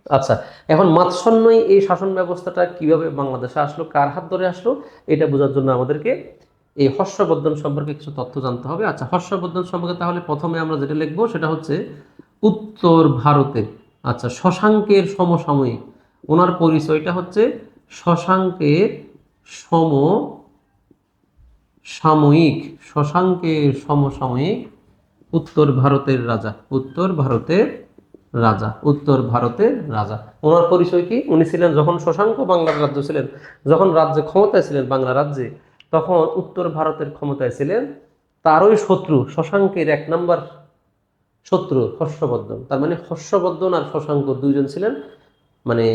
আচ্ছা, এখন মাৎসন্যই এই শাসন ব্যবস্থাটা কিভাবে বাংলাদেশে আসলো, কার হাত ধরে আসলো, এটা বোঝার জন্য আমাদেরকে এই হর্ষবর্ধন সম্পর্কে কিছু তথ্য জানতে হবে। আচ্ছা, হর্ষবর্ধন সম্পর্কে তাহলে প্রথমে আমরা যেটা লিখবো সেটা হচ্ছে উত্তর ভারতে, আচ্ছা, শশাঙ্কের সমসাময়িক, ওনার পরিচয়টা হচ্ছে শশাঙ্কের সমসাময়িক, শশাঙ্কের সমসাময়িক উত্তর ভারতের রাজা, উত্তর ভারতের রাজা, উত্তর ভারতের রাজা। ওনার পরিচয় কি? উনি ছিলেন, যখন শশাঙ্ক বাংলার রাজ্য ছিলেন, যখন রাজ্যে ক্ষমতায় ছিলেন বাংলা রাজ্যে, তখন উত্তর ভারতের ক্ষমতায় ছিলেন তারই শত্রু, শশাঙ্কের 1 নম্বর শত্রু হর্ষবর্ধন। তার মানে হর্ষবর্ধন আর শশাঙ্ক দুইজন ছিলেন মানে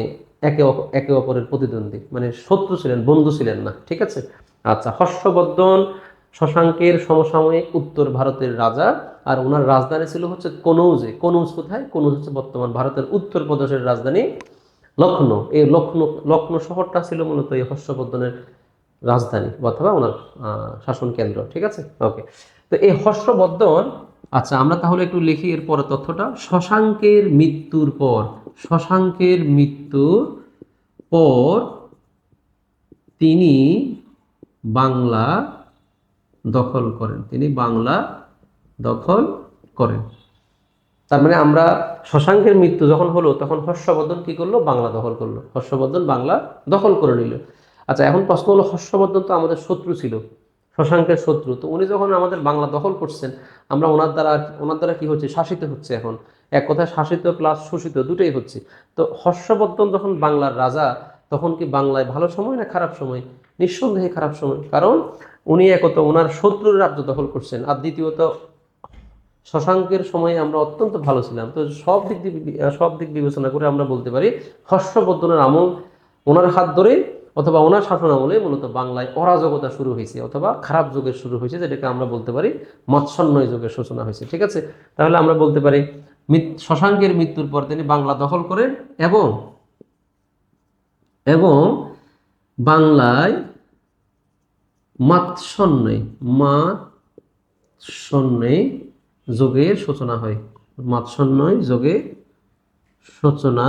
একে অপরের প্রতিদ্বন্দ্বী, মানে শত্রু ছিলেন, বন্ধু ছিলেন না, ঠিক আছে। আচ্ছা, হর্ষবর্ধন শশাঙ্কের সমসাময়িক উত্তর ভারতের রাজা, আর ওনার রাজধানী ছিল হচ্ছে কনৌজে। কনৌজ কোথায়? কনৌজ হচ্ছে বর্তমান ভারতের উত্তর প্রদেশের রাজধানী লখনৌ। এই লখনৌ শহরটা ছিল মূলত এই হর্ষবর্ধনের রাজধানী অথবা ওনার শাসন কেন্দ্র, ঠিক আছে। ওকে, তো এই হর্ষবর্ধন, আচ্ছা আমরা তাহলে একটু লিখি এর পরে তথ্যটা। শশাঙ্কের মৃত্যুর পর, শশাঙ্কের মৃত্যুর পর তিনি বাংলা দখল করেন, তিনি বাংলা দখল করেন। তার মানে আমরা শশাঙ্কের মৃত্যু যখন হলো তখন হর্ষবর্ধন কি করলো? বাংলা দখল করলো, হর্ষবর্ধন বাংলা দখল করে নিল। আচ্ছা, এখন প্রশ্ন হলো, হর্ষবর্ধন তো আমাদের শত্রু ছিল, শশাঙ্কের শত্রু, তো উনি যখন আমাদের বাংলা দখল করছেন, আমরা ওনার দ্বারা কি হচ্ছে? শাসিত হচ্ছে। এখন এক কথায় শাসিত প্লাস শোষিত দুটোই হচ্ছে। তো হর্ষবর্ধন যখন বাংলার রাজা, তখন কি বাংলায় ভালো সময় না খারাপ সময়? নিঃসন্দেহে খারাপ সময়, কারণ উনি একত ওনার শত্রুর রাজ্য দখল করছেন, আর দ্বিতীয়ত শশাঙ্কের সময়ে আমরা অত্যন্ত ভালো ছিলাম। তো সব দিক বিবেচনা করে আমরা বলতে পারি হর্ষবর্ধনের আমল, ওনার হাত ধরে অথবা ওনার শাসন আমলে মূলত বাংলায় অরাজকতা শুরু হয়েছে অথবা খারাপ যুগের শুরু হয়েছে, যেটাকে আমরা বলতে পারি মৎস্যন্নয় যুগের সূচনা হয়েছে, ঠিক আছে। তাহলে আমরা বলতে পারি শশাঙ্কের মৃত্যুর পর তিনি বাংলা দখল করেন এবং এবং বাংলায় মাৎস্যন্নয় যুগের সূচনা হয়, মাৎস্যন্নয় যুগের সূচনা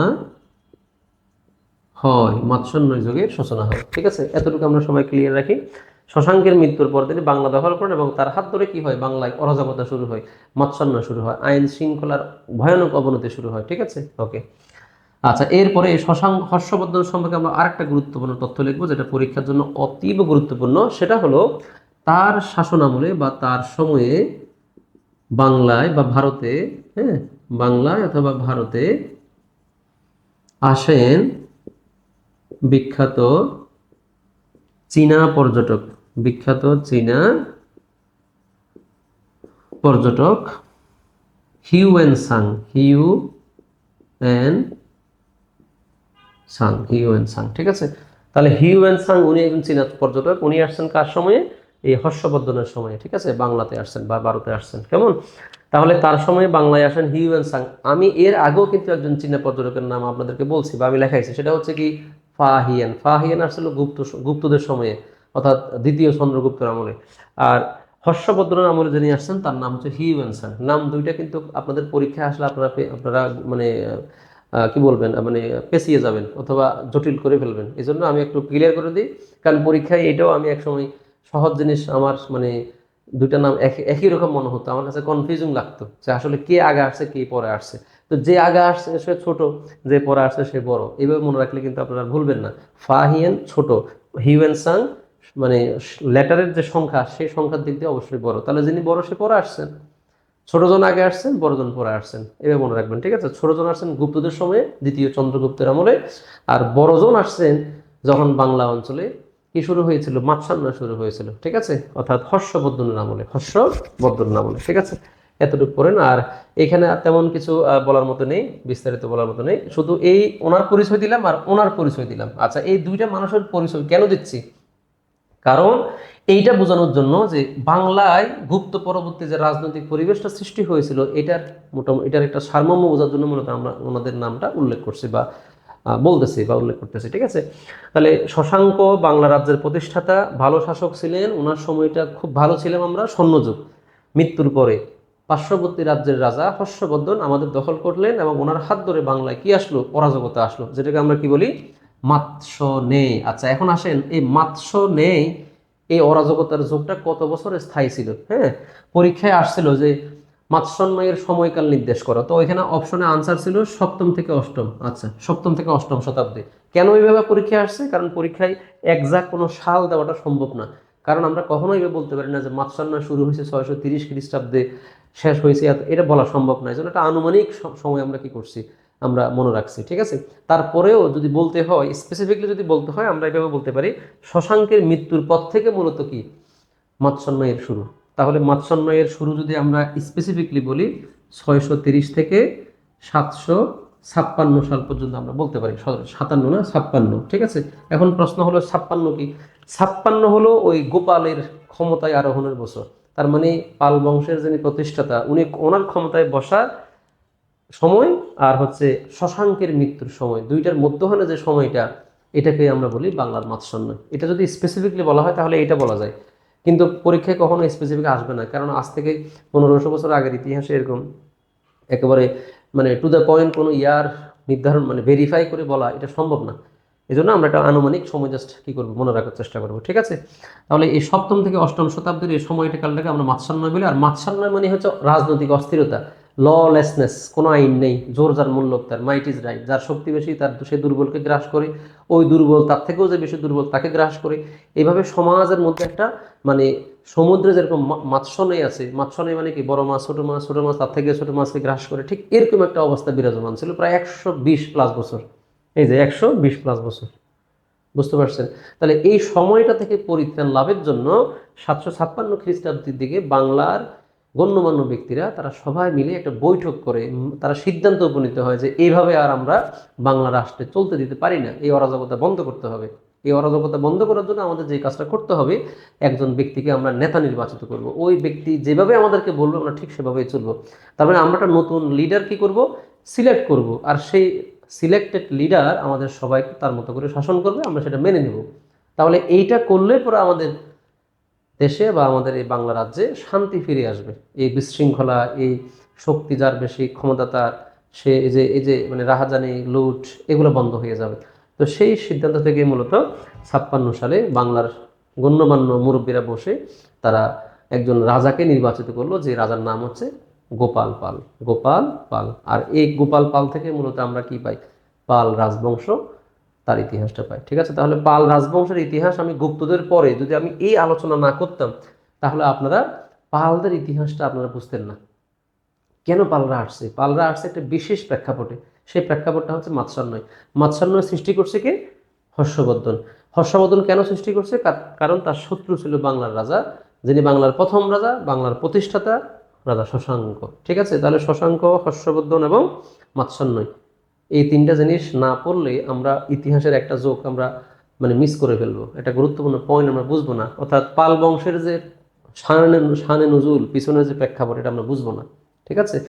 হয়, মাৎস্যন্নয় যুগের সূচনা হয়, ঠিক আছে। এতটুকু আমরা সবাই ক্লিয়ার রাখি। শশাঙ্কের মৃত্যুর পর তিনি বাংলা দখল করেন এবং তার হাত ধরে কি হয়? বাংলায় অরাজকতা শুরু হয়, মাৎস্যন্নয় শুরু হয়, আইন শৃঙ্খলার ভয়ানক অবনতি শুরু হয়, ঠিক আছে। ওকে, আচ্ছা, এরপরে হর্ষবর্ধন সম্পর্কে আমরা আরেকটা গুরুত্বপূর্ণ তথ্য লিখবো, যেটা পরীক্ষার জন্য অতীব গুরুত্বপূর্ণ। সেটা হলো তার শাসন আমলে বা তার সময়ে বাংলায় বা ভারতে, হ্যাঁ, বাংলায় অথবা ভারতে আসেন বিখ্যাত চীনা পর্যটক, বিখ্যাত চীনা পর্যটক হিউয়েন সাং, ঠিক আছে। তাহলে হিউয়েন সাং উনি একজন চীনা পর্যটক, উনি আসছেন কার সময়ে? এই হর্ষবর্ধনের সময়ে, ঠিক আছে, বাংলাতে আসছেন বা ভারতে আসছেন, কেমন? তাহলে তার সময় বাংলায় আসেন হিউয়েন সাং। আমি এর আগেও কিন্তু একজন চীনা পর্যটকের নাম আপনাদেরকে বলছি বা আমি লেখাইছি, সেটা হচ্ছে কি ফাহিয়ান আসছিল গুপ্তদের সময়ে, অর্থাৎ দ্বিতীয় চন্দ্রগুপ্তের আমলে। আর হর্ষবর্ধনের আমলে যিনি আসছেন তার নাম হচ্ছে হিউয়েন সাং। নাম দুইটা কিন্তু আপনাদের পরীক্ষায় আসলে আপনারা মানে কি বলবেন, মানে পেঁচিয়ে যাবেন অথবা জটিল করে ফেলবেন। এই জন্য আমি একটু ক্লিয়ার করে দিই, কারণ পরীক্ষায় এটাও আমি একসময় সহজ জিনিস আমার মানে দুইটা নাম একই রকম মনে হতো, আমার কাছে কনফিউজিং লাগতো যে আসলে কে আগে আসছে কে পরে আসছে। তো যে আগে আসছে সে ছোট, যে পরে আসছে সে বড়, এইভাবে মনে রাখলে কিন্তু আপনারা ভুলবেন না। ফাহিয়েন ছোট, হিউয়েন সাং মানে লেটারের যে সংখ্যা সেই সংখ্যার দিক দিয়ে অবশ্যই বড়, তাহলে যিনি বড় সে পরে আসছেন, ছোটজন আগে আসছেন বড়জন পরে আসছেন, এভাবে মনে রাখবেন, ঠিক আছে। ছোটজন আসছেন গুপ্তদের সময়ে দ্বিতীয় চন্দ্রগুপ্তের আমলে, আর বড়জন আসছেন যখন বাংলা অঞ্চলে কি শুরু হয়েছিল? মাৎস্যন্নয় শুরু হয়েছিল, ঠিক আছে, অর্থাৎ হর্ষবর্ধনের আমলে, ঠিক আছে। এতটুকু পড়েন। আর এখানে তেমন কিছু বলার মতো নেই, বিস্তারিত বলার মতো নেই, শুধু এই ওনার পরিচয় দিলাম আর ওনার পরিচয় দিলাম। আচ্ছা, এই দুইটা মানুষের পরিচয় কেন দিচ্ছি? কারণ এইটা বোঝানোর জন্য যে বাংলায় গুপ্ত পরবর্তী যে রাজনৈতিক পরিবেশটা সৃষ্টি হয়েছিল, এটার একটা সারমর্ম বোঝার জন্য মূলত আমরা ওনাদের নামটা উল্লেখ করছি বা বলতেছি বা উল্লেখ করতেছি, ঠিক আছে। তাহলে শশাঙ্ক বাংলা রাজ্যের প্রতিষ্ঠাতা, ভালো শাসক ছিলেন, ওনার সময়টা খুব ভালো ছিলাম আমরা স্বর্ণযুগ। মৃত্যুর পরে পার্শ্ববর্তী রাজ্যের রাজা হর্ষবর্ধন আমাদের দখল করলেন এবং ওনার হাত ধরে বাংলায় কি আসলো, অরাজকতা আসলো, যেটাকে আমরা কি বলি, মাৎস্য নেই। আচ্ছা এখন আসেন, এই মাৎস্য নেই এই অরাজকতার যুগটা কত বছর স্থায়ী ছিল? হ্যাঁ, পরীক্ষায় আসছিল যে মাৎস্যন্যায়ের সময়কাল নির্দেশ করো, তো ওইখানে অপশনে আনসার ছিল সপ্তম থেকে অষ্টম। আচ্ছা, সপ্তম থেকে অষ্টম শতাব্দী। কেন এইভাবে পরীক্ষায় আসছে? কারণ পরীক্ষায় একজাক্ট কোনো সাল দেওয়াটা সম্ভব না। কারণ আমরা কখনোই বলতে পারি না যে মাৎস্যন্যায় শুরু হয়েছে 630 খ্রিস্টাব্দে, শেষ হয়েছে এটা বলা সম্ভব নয়। এই জন্য একটা আনুমানিক সময় আমরা কি করছি, আমরা মনে রাখছি। ঠিক আছে, তারপরেও যদি বলতে হয়, স্পেসিফিকলি যদি বলতে হয়, আমরা এভাবে বলতে পারি শশাঙ্কের মৃত্যুর পর থেকে মূলত কি মাৎস্যন্যায়ের শুরু। তাহলে মাৎস্যন্যায়ের শুরু যদি আমরা স্পেসিফিকলি বলি 630 থেকে 756 সাল পর্যন্ত আমরা বলতে পারি। 57 না 56, ঠিক আছে। এখন প্রশ্ন হলো 56 কি? 56 হলো ওই গোপালের ক্ষমতায় আরোহণের বছর। তার মানে পাল বংশের যিনি প্রতিষ্ঠাতা উনি, ওনার ক্ষমতায় বসার সময় আর হচ্ছে শশাঙ্কের মৃত্যুর সময়, দুইটার মধ্যখানে যে সময়টা, এটাকে আমরা বলি বাংলার মাৎস্যন্যায়। এটা যদি স্পেসিফিকলি বলা হয় তাহলে এটা বলা যায়, কিন্তু পরীক্ষায় কখনো স্পেসিফিক আসবে না, কারণ আজ থেকে 1500 বছর আগের ইতিহাসে এরকম একেবারে মানে টু দ্য পয়েন্ট কোনো ইয়ার নির্ধারণ মানে ভেরিফাই করে বলা এটা সম্ভব না। এই জন্য আমরা একটা আনুমানিক সময় জাস্ট কি করবো, মনে রাখার চেষ্টা করবো। ঠিক আছে, তাহলে এই সপ্তম থেকে অষ্টম শতাব্দীর এই সময়টা কালটাকে আমরা মাৎস্যন্যায় বলি। আর মাৎস্যন্যায় মানে হচ্ছে রাজনৈতিক অস্থিরতা, ললেসনেস, কোনো আইন নেই, জোর যার মূল্য তার, মাইট ইজ রাইট, যার শক্তি বেশি তার সে দুর্বলকে গ্রাস করে, ওই দুর্বল তার থেকেও যে বেশি দুর্বল তাকে গ্রাস করে। এইভাবে সমাজের মধ্যে একটা মানে সমুদ্রে যেরকম মাৎস্য নেই আছে, মাৎস্য নেই মানে কি, বড় মাছ ছোট মাছ, ছোট মাছ তার থেকে ছোট মাছকে গ্রাস করে, ঠিক এরকম একটা অবস্থা বিরাজমান ছিল প্রায় 120+ বছর। এই যে 120+ বছর, বুঝতে পারছেন? তাহলে এই সময়টা থেকে পরিত্রাণ লাভের জন্য 756 খ্রিস্টাব্দের দিকে বাংলার গণ্যমান্য ব্যক্তিরা তারা সবাই মিলে একটা বৈঠক করে তারা সিদ্ধান্ত উপনীত হয় যে এইভাবে আর আমরা বাংলা রাষ্ট্রে চলতে দিতে পারি না, এই অরাজকতা বন্ধ করতে হবে। এই অরাজকতা বন্ধ করার জন্য আমাদের যে কাজটা করতে হবে, একজন ব্যক্তিকে আমরা নেতা নির্বাচিত করব, ওই ব্যক্তি যেভাবে আমাদেরকে বলবো আমরা ঠিক সেভাবেই চলবো। তার মানে আমরা একটা নতুন লিডার কি করব, সিলেক্ট করব, আর সেই সিলেক্টেড লিডার আমাদের সবাইকে তার মতো করে শাসন করবে, আমরা সেটা মেনে নেব। তাহলে এইটা করলে পরে আমাদের দেশে বা আমাদের এই বাংলা রাজ্যে শান্তি ফিরে আসবে। এই বিশৃঙ্খলা, এই শক্তি যার বেশি, ক্ষমতা তার, সে এই যে মানে রাহাজানি, লুট, এগুলো বন্ধ হয়ে যাবে। তো সেই সিদ্ধান্ত থেকে মূলত 56 সালে বাংলার গণ্যমান্য মুরব্বীরা বসে তারা একজন রাজাকে নির্বাচিত করলো, যে রাজার নাম হচ্ছে গোপাল পাল। গোপাল পাল। আর এই গোপাল পাল থেকে মূলত আমরা কি পাই, পাল রাজবংশ তার ইতিহাসটা পাই। ঠিক আছে, তাহলে পাল রাজবংশের ইতিহাস আমি গুপ্তদের পরে যদি আমি এই আলোচনা না করতাম, তাহলে আপনারা পালদের ইতিহাসটা আপনারা বুঝতেন না। কেন পালরা আসছে? পালরা আসছে একটা বিশেষ প্রেক্ষাপটে। সেই প্রেক্ষাপটটা হচ্ছে মাৎস্যন্যায়। মাৎস্যন্যায় সৃষ্টি করছে কে? হর্ষবর্ধন। হর্ষবর্ধন কেন সৃষ্টি করছে? কারণ তার শত্রু ছিল বাংলার রাজা, যিনি বাংলার প্রথম রাজা, বাংলার প্রতিষ্ঠাতা রাজা শশাঙ্ক। ঠিক আছে, তাহলে শশাঙ্ক, হর্ষবর্ধন এবং মাৎস্যন্যায়, এই তিনটা জিনিস না পড়লে আমরা ইতিহাসের একটা যোগ আমরা মানে মিস করে ফেলবো, একটা গুরুত্বপূর্ণ পয়েন্ট আমরা বুঝবো না। অর্থাৎ পাল বংশের যে শানে নজুল, পিছনের যে প্রেক্ষাপট, এটা আমরা বুঝবো না। ঠিক আছে।